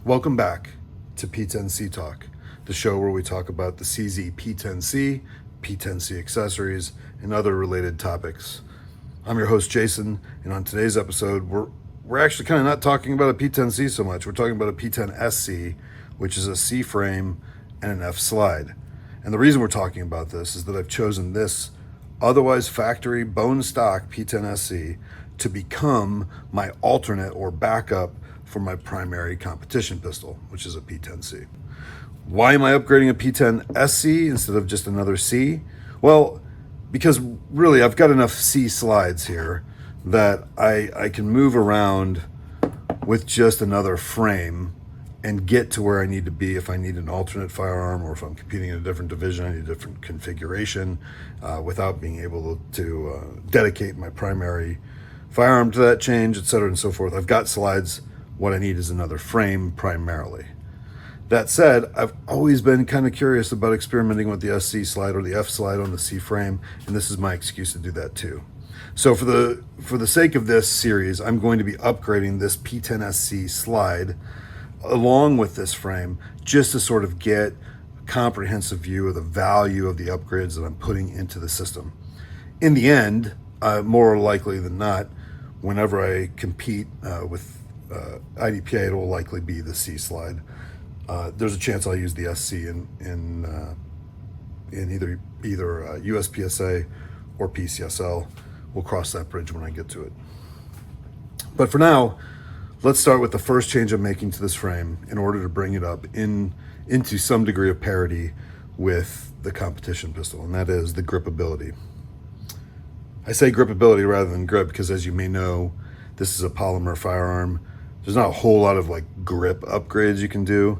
Welcome back to P-10C Talk, the show where we talk about the CZ P-10C, P-10C accessories, and other related topics. I'm your host, Jason, and on today's episode, we're actually kind of not talking about a P-10C so much. We're talking about a P-10 SC, which is a C frame and an F slide. And the reason we're talking about this is that I've chosen this otherwise factory bone stock P-10 SC to become my alternate or backup for my primary competition pistol, which is a P-10C. Why am I upgrading a P-10 SC instead of just another C? Well, because really I've got enough C slides here that I can move around with just another frame and get to where I need to be if I need an alternate firearm, or if I'm competing in a different division, I need a different configuration, without being able to dedicate my primary firearm to that change, etc. and so forth. I've got slides. What I need is another frame primarily. That said, I've always been kind of curious about experimenting with the SC slide or the F slide on the C frame, and this is my excuse to do that too. So for the sake of this series, I'm going to be upgrading this P-10 SC slide along with this frame, just to sort of get a comprehensive view of the value of the upgrades that I'm putting into the system. In the end, more likely than not, whenever I compete with IDPA, it will likely be the C slide. There's a chance I'll use the SC in either USPSA or PCSL. We'll cross that bridge when I get to it. But for now, let's start with the first change I'm making to this frame in order to bring it up into some degree of parity with the competition pistol, and that is the gripability. I say gripability rather than grip because, as you may know, this is a polymer firearm. There's not a whole lot of grip upgrades you can do.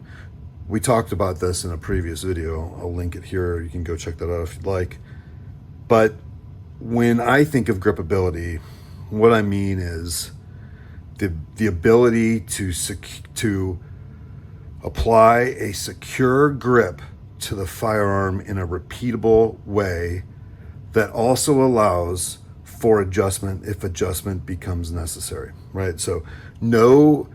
We talked about this in a previous video. I'll link it here. You can go check that out if you'd like. But when I think of gripability, what I mean is the ability to apply a secure grip to the firearm in a repeatable way that also allows for adjustment if adjustment becomes necessary, right? So know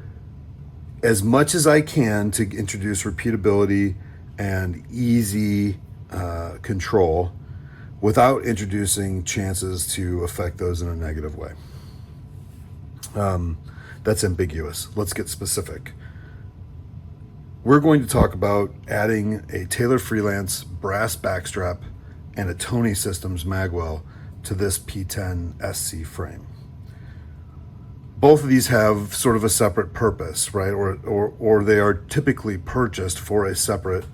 as much as I can to introduce repeatability and easy control without introducing chances to affect those in a negative way. That's ambiguous. Let's get specific. We're going to talk about adding a Taylor Freelance Brass backstrap and a Toni System Magwell to this P-10 SC frame. Both of these have sort of a separate purpose, right? Or they are typically purchased for a separate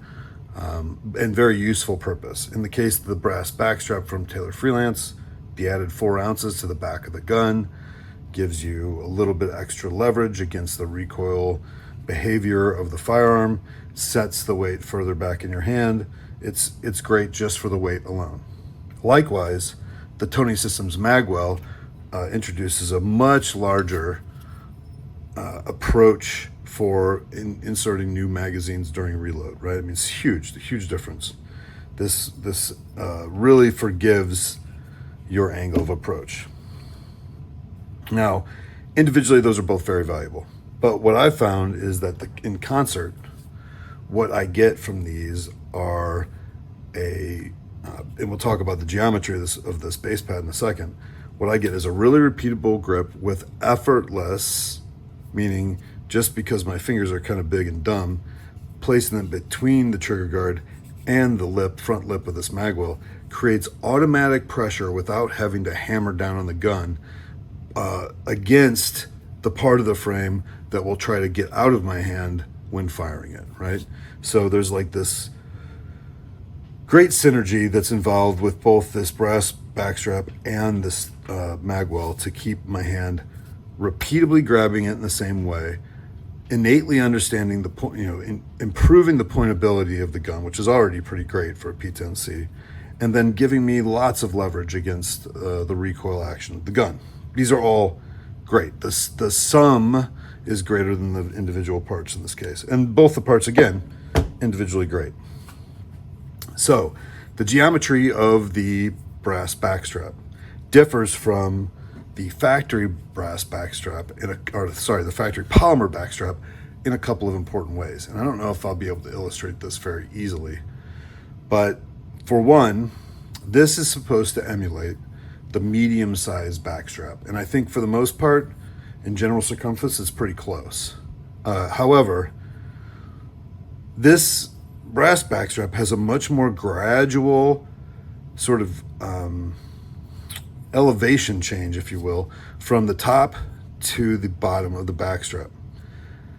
and very useful purpose. In the case of the brass backstrap from Taylor Freelance, the added 4 ounces to the back of the gun gives you a little bit extra leverage against the recoil behavior of the firearm, sets the weight further back in your hand. It's great just for the weight alone. Likewise, the Toni System Magwell introduces a much larger approach for inserting new magazines during reload, right? I mean, it's huge, a huge difference. This really forgives your angle of approach. Now, individually, those are both very valuable. But what I've found is that in concert, what I get from these are and we'll talk about the geometry of this base pad in a second. What I get is a really repeatable grip with effortless, meaning just because my fingers are kind of big and dumb, placing them between the trigger guard and the front lip of this Magwell creates automatic pressure without having to hammer down on the gun against the part of the frame that will try to get out of my hand when firing it, right? So there's this great synergy that's involved with both this brass backstrap and this Magwell to keep my hand repeatably grabbing it in the same way, innately understanding the point, improving the pointability of the gun, which is already pretty great for a P-10C, and then giving me lots of leverage against the recoil action of the gun. These are all great. The sum is greater than the individual parts in this case, and both the parts, again, individually great. So the geometry of the brass backstrap differs from the factory brass backstrap, the factory polymer backstrap in a couple of important ways. And I don't know if I'll be able to illustrate this very easily. But for one, this is supposed to emulate the medium-sized backstrap. And I think for the most part, in general circumference, it's pretty close. However, this brass backstrap has a much more gradual sort of elevation change, if you will, from the top to the bottom of the backstrap.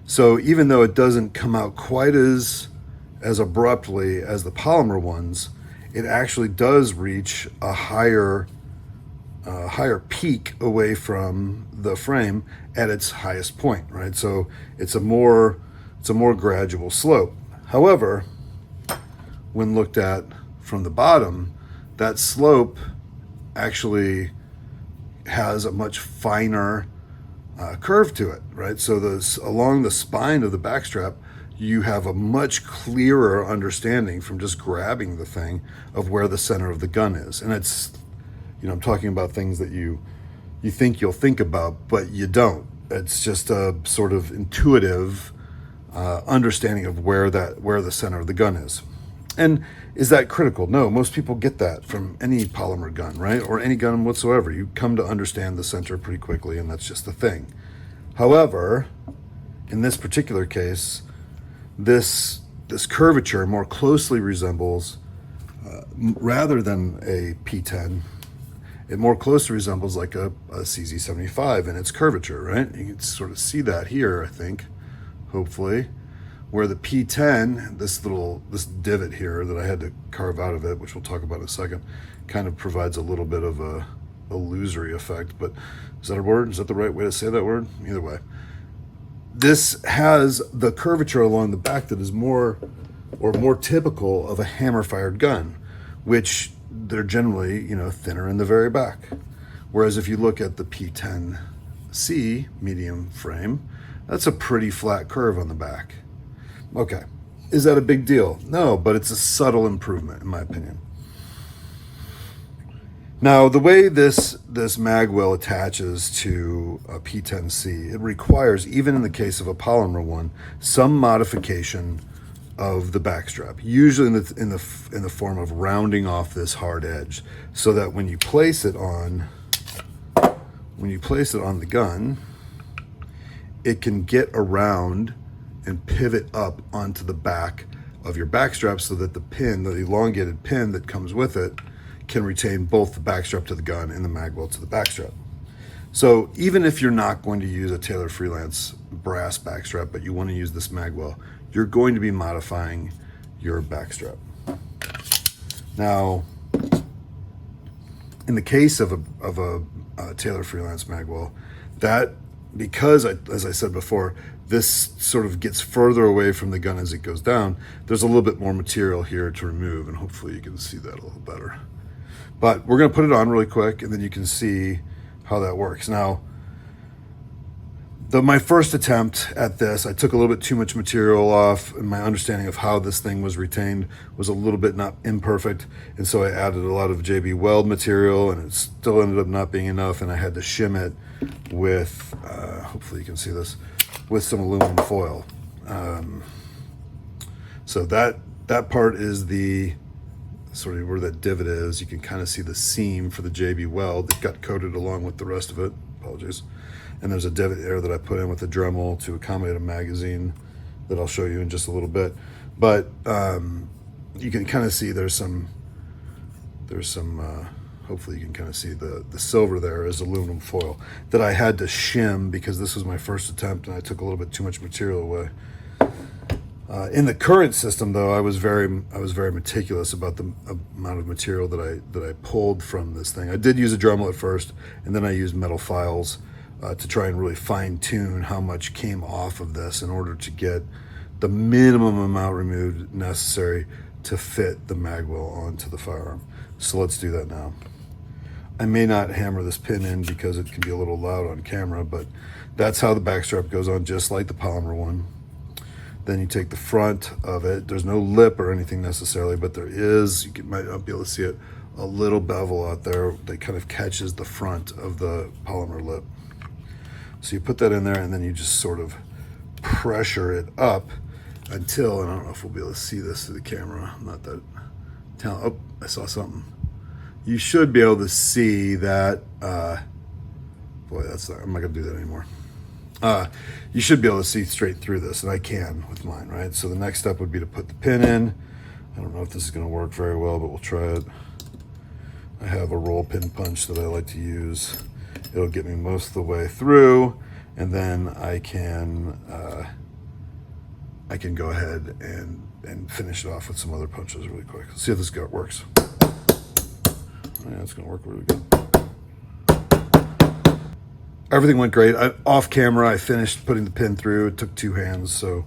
So even though it doesn't come out quite as abruptly as the polymer ones, it actually does reach a higher peak away from the frame at its highest point, right? So it's a more gradual slope. However, when looked at from the bottom, that slope actually has a much finer curve to it, right? So along the spine of the backstrap, you have a much clearer understanding from just grabbing the thing of where the center of the gun is. And it's, I'm talking about things that you think you'll think about, but you don't. It's just a sort of intuitive understanding of where the center of the gun is. And is that critical? No, most people get that from any polymer gun, right? Or any gun whatsoever. You come to understand the center pretty quickly, and that's just the thing. However, in this particular case, this curvature more closely resembles, rather than a P-10, it more closely resembles like a CZ75 in its curvature, right? You can sort of see that here, I think, hopefully, where the P-10, this divot here that I had to carve out of it, which we'll talk about in a second, kind of provides a little bit of a illusory effect. But is that a word? Is that the right way to say that word? Either way. This has the curvature along the back that is more typical of a hammer-fired gun, which they're generally, thinner in the very back. Whereas if you look at the P-10C medium frame, that's a pretty flat curve on the back. Okay, is that a big deal? No, but it's a subtle improvement in my opinion. Now, the way this Magwell attaches to a P-10C, it requires, even in the case of a polymer one, some modification of the backstrap, usually in the form of rounding off this hard edge, so that when you place it on the gun, it can get around and pivot up onto the back of your backstrap, so that the elongated pin that comes with it, can retain both the backstrap to the gun and the Magwell to the backstrap. So even if you're not going to use a Taylor Freelance Brass backstrap, but you want to use this Magwell, you're going to be modifying your backstrap. Now, in the case of a Taylor Freelance Magwell, that, because as I said before, this sort of gets further away from the gun as it goes down, there's a little bit more material here to remove, and hopefully you can see that a little better. But we're going to put it on really quick, and then you can see how that works. Now, my first attempt at this, I took a little bit too much material off, and my understanding of how this thing was retained was a little bit not imperfect, and so I added a lot of JB Weld material, and it still ended up not being enough, and I had to shim it with, hopefully you can see this, with some aluminum foil. So that part is the sort of where that divot is. You can kind of see the seam for the JB Weld that got coated along with the rest of it. Apologies. And there's a divot there that I put in with a Dremel to accommodate a magazine that I'll show you in just a little bit. But you can kind of see there's some hopefully you can kind of see the silver there is aluminum foil that I had to shim because this was my first attempt and I took a little bit too much material away. In the current system, though, I was very meticulous about the amount of material that I pulled from this thing. I did use a Dremel at first, and then I used metal files to try and really fine-tune how much came off of this in order to get the minimum amount removed necessary to fit the Magwell onto the firearm. So let's do that now. I may not hammer this pin in because it can be a little loud on camera, but that's how the backstrap goes on, just like the polymer one. Then you take the front of it. There's no lip or anything necessarily, but there is, might not be able to see it, a little bevel out there that kind of catches the front of the polymer lip. So you put that in there and then you just sort of pressure it up until, and I don't know if we'll be able to see this through the camera. I'm not that talented. Oh, I saw something. You should be able to see that, boy, I'm not gonna do that anymore. You should be able to see straight through this, and I can with mine, right? So the next step would be to put the pin in. I don't know if this is gonna work very well, but we'll try it. I have a roll pin punch that I like to use. It'll get me most of the way through, and then I can go ahead and finish it off with some other punches really quick. Let's see if this works. Yeah, it's gonna work really good. Everything went great. Off camera, I finished putting the pin through. It took 2 hands, so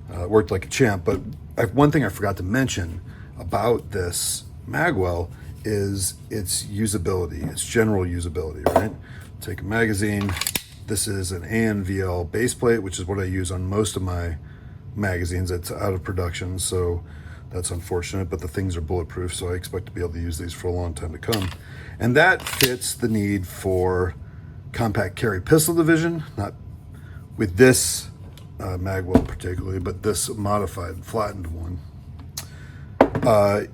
it worked like a champ. But one thing I forgot to mention about this Magwell is its usability, its general usability, right? Take a magazine. This is an ANVL base plate, which is what I use on most of my magazines. It's out of production, so that's unfortunate, but the things are bulletproof, so I expect to be able to use these for a long time to come. And that fits the need for compact carry pistol division, not with this Magwell particularly, but this modified, flattened one.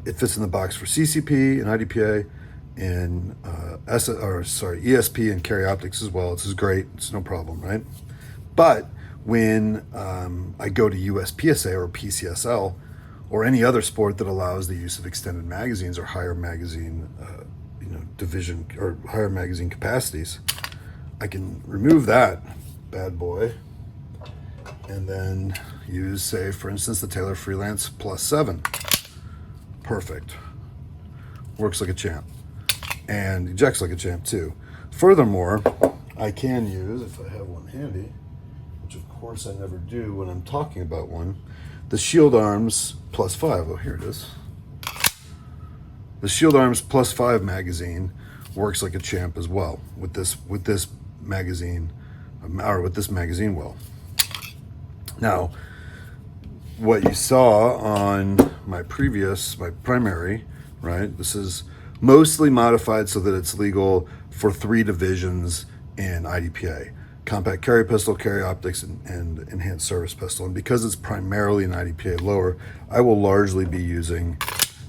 It fits in the box for CCP and IDPA and ESP and carry optics as well. This is great. It's no problem, right? But when I go to USPSA or PCSL or any other sport that allows the use of extended magazines or higher magazine division or higher magazine capacities, I can remove that bad boy and then use, say, for instance, the Taylor Freelance +7. Perfect. Works like a champ. And ejects like a champ too. Furthermore, I can use, if I have one handy, which of course I never do when I'm talking about one, the Shield Arms +5. Oh, here it is. The Shield Arms +5 magazine works like a champ as well with this magazine, or with this magazine well. Now, what you saw on my primary, right? This is mostly modified so that it's legal for 3 divisions in IDPA: compact carry pistol, carry optics, and enhanced service pistol. And because it's primarily an IDPA lower, I will largely be using,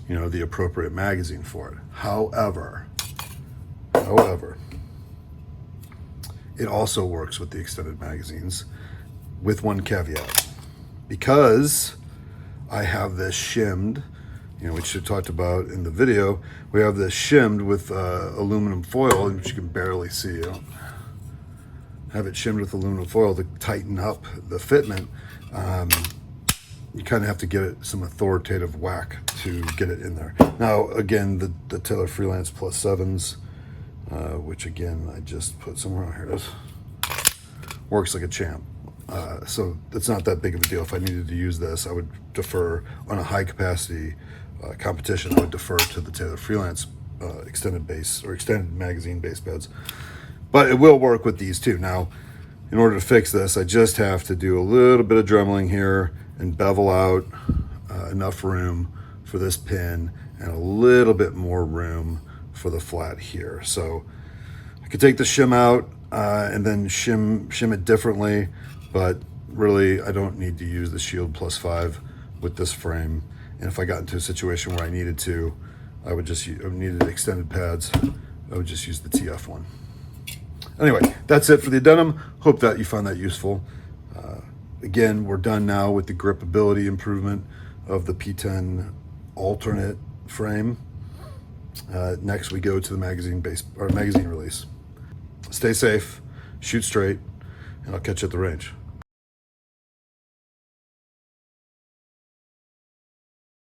the appropriate magazine for it. However, it also works with the extended magazines with one caveat. Because I have this shimmed, which I talked about in the video, we have this shimmed with aluminum foil, which you can barely see. I don't have it shimmed with aluminum foil to tighten up the fitment. You kind of have to give it some authoritative whack to get it in there. Now, again, the Taylor Freelance +7s, which again, I just put somewhere on here, it is, works like a champ. So it's not that big of a deal. If I needed to use this, I would defer on a high capacity competition. I would defer to the Taylor Freelance extended base or extended magazine base beds, but it will work with these too. Now, in order to fix this, I just have to do a little bit of dremeling here and bevel out enough room for this pin and a little bit more room for the flat here. So I could take the shim out and then shim it differently, but really I don't need to use the Shield +5 with this frame. And if I got into a situation where I needed to, I needed extended pads, I would just use the TF one. Anyway, that's it for the addendum. Hope that you found that useful. Again, we're done now with the gripability improvement of the P-10 alternate frame. Next, we go to the magazine release. Stay safe, shoot straight, and I'll catch you at the range.